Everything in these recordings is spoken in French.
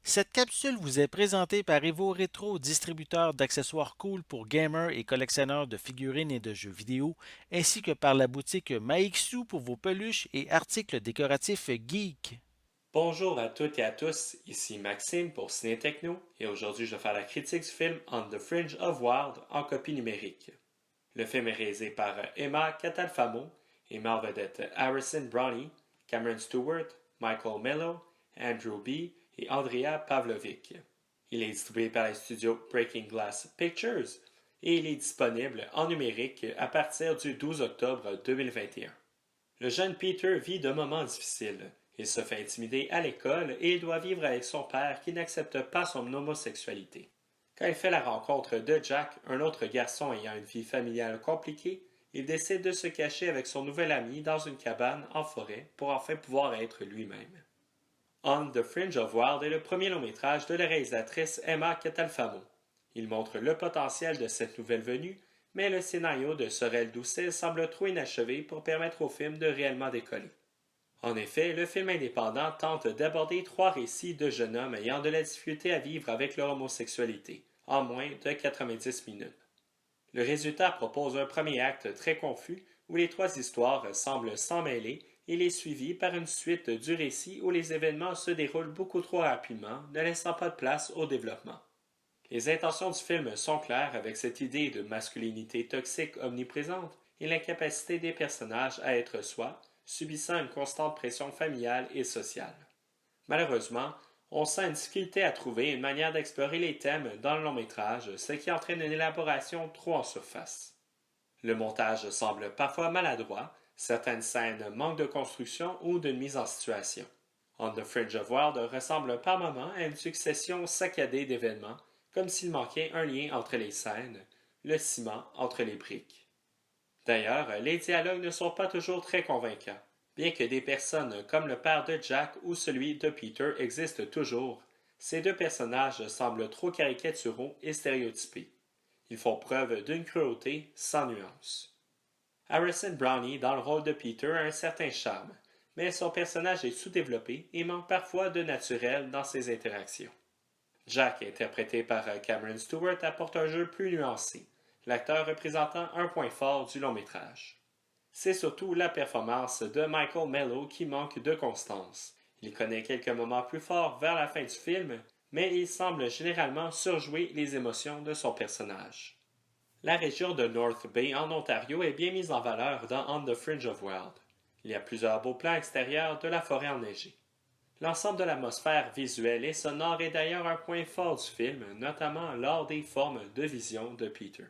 Cette capsule vous est présentée par Evo Retro, distributeur d'accessoires cool pour gamers et collectionneurs de figurines et de jeux vidéo, ainsi que par la boutique Maixu pour vos peluches et articles décoratifs geek. Bonjour à toutes et à tous, ici Maxime pour Ciné Techno et aujourd'hui je vais faire la critique du film On the Fringe of Wild en copie numérique. Le film est réalisé par Emma Catalfamo et met en vedette Harrison Brownie, Cameron Stewart, Michael Mello, Andrew B. et Andrea Pavlovic. Il est distribué par les studios Breaking Glass Pictures et il est disponible en numérique à partir du 12 octobre 2021. Le jeune Peter vit de moments difficiles. Il se fait intimider à l'école et il doit vivre avec son père qui n'accepte pas son homosexualité. Quand il fait la rencontre de Jack, un autre garçon ayant une vie familiale compliquée, il décide de se cacher avec son nouvel ami dans une cabane en forêt pour enfin pouvoir être lui-même. On the Fringe of Wild est le premier long-métrage de la réalisatrice Emma Catalfamo. Il montre le potentiel de cette nouvelle venue, mais le scénario de Sorel Doucet semble trop inachevé pour permettre au film de réellement décoller. En effet, le film indépendant tente d'aborder trois récits de jeunes hommes ayant de la difficulté à vivre avec leur homosexualité, en moins de 90 minutes. Le résultat propose un premier acte très confus où les trois histoires semblent s'emmêler et il est suivi par une suite du récit où les événements se déroulent beaucoup trop rapidement, ne laissant pas de place au développement. Les intentions du film sont claires avec cette idée de masculinité toxique omniprésente et l'incapacité des personnages à être soi, subissant une constante pression familiale et sociale. Malheureusement, on sent une difficulté à trouver une manière d'explorer les thèmes dans le long métrage, ce qui entraîne une élaboration trop en surface. Le montage semble parfois maladroit, certaines scènes manquent de construction ou d'une mise en situation. On the Fringe of Wild ressemble par moments à une succession saccadée d'événements, comme s'il manquait un lien entre les scènes, le ciment entre les briques. D'ailleurs, les dialogues ne sont pas toujours très convaincants. Bien que des personnes comme le père de Jack ou celui de Peter existent toujours, ces deux personnages semblent trop caricaturaux et stéréotypés. Ils font preuve d'une cruauté sans nuance. Harrison Brownie, dans le rôle de Peter, a un certain charme, mais son personnage est sous-développé et manque parfois de naturel dans ses interactions. Jack, interprété par Cameron Stewart, apporte un jeu plus nuancé, l'acteur représentant un point fort du long métrage. C'est surtout la performance de Michael Mello qui manque de constance. Il connaît quelques moments plus forts vers la fin du film, mais il semble généralement surjouer les émotions de son personnage. La région de North Bay en Ontario est bien mise en valeur dans On the Fringe of Wild. Il y a plusieurs beaux plans extérieurs de la forêt enneigée. L'ensemble de l'atmosphère visuelle et sonore est d'ailleurs un point fort du film, notamment lors des formes de vision de Peter.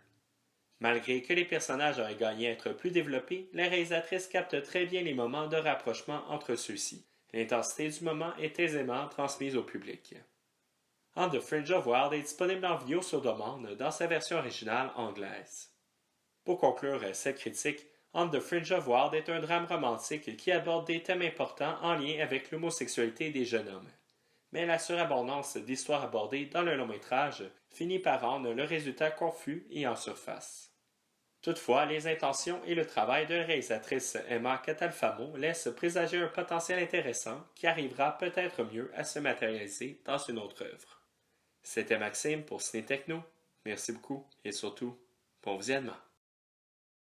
Malgré que les personnages auraient gagné à être plus développés, la réalisatrice capte très bien les moments de rapprochement entre ceux-ci. L'intensité du moment est aisément transmise au public. On the Fringe of Wild est disponible en vidéo sur demande dans sa version originale anglaise. Pour conclure cette critique, On the Fringe of Wild est un drame romantique qui aborde des thèmes importants en lien avec l'homosexualité des jeunes hommes. Mais la surabondance d'histoires abordées dans le long métrage finit par rendre le résultat confus et en surface. Toutefois, les intentions et le travail de la réalisatrice Emma Catalfamo laissent présager un potentiel intéressant qui arrivera peut-être mieux à se matérialiser dans une autre œuvre. C'était Maxime pour Ciné Techno. Merci beaucoup et surtout, bon visionnement.